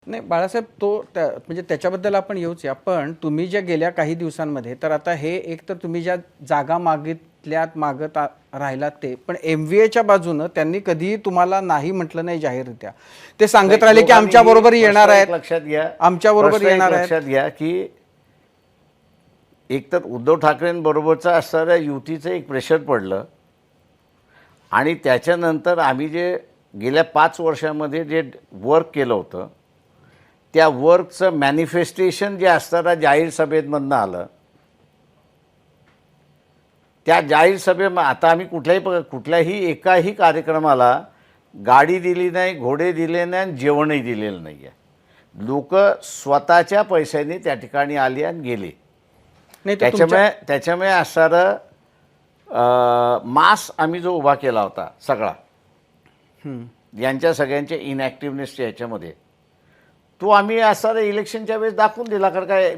नाही बाळासाहेब, म्हणजे त्याच्याबद्दल आपण येऊच या, पण तुम्ही ज्या गेल्या काही दिवसांमध्ये तर आता हे एक तर तुम्ही ज्या जागा मागत राहिलात ते, पण MVAच्या बाजूनं त्यांनी कधीही तुम्हाला नाही म्हटलं नाही जाहीररित्या. ते सांगत राहिले की आमच्या बरोबर येणार आहेत, लक्षात घ्या, आमच्या बरोबर येणार आहेत. लक्षात घ्या की एकतर उद्धव ठाकरेंबरोबरचा असणाऱ्या युतीचं एक प्रेशर पडलं आणि त्याच्यानंतर आम्ही जे गेल्या 5 वर्षामध्ये जे वर्क केलं होतं त्या वर्कचं मॅनिफेस्टेशन जे असताना जाहीर सभेमधनं आलं, त्या जाहीर सभेमध्ये आता आम्ही कुठल्याही एकाही कार्यक्रमाला गाडी दिली नाही, घोडे दिले नाही आणि जेवणही दिलेलं नाही आहे. लोक स्वतःच्या पैशाने त्या ठिकाणी आले आणि गेले. नाही तर त्याच्यामुळे असणारं मास आम्ही जो उभा केला होता सगळा यांच्या सगळ्यांच्या इनॅक्टिव्हनेसच्या ह्याच्यामध्ये, तो आम्ही असणारा इलेक्शनच्या वेळेस दाखवून दिला. कारण काय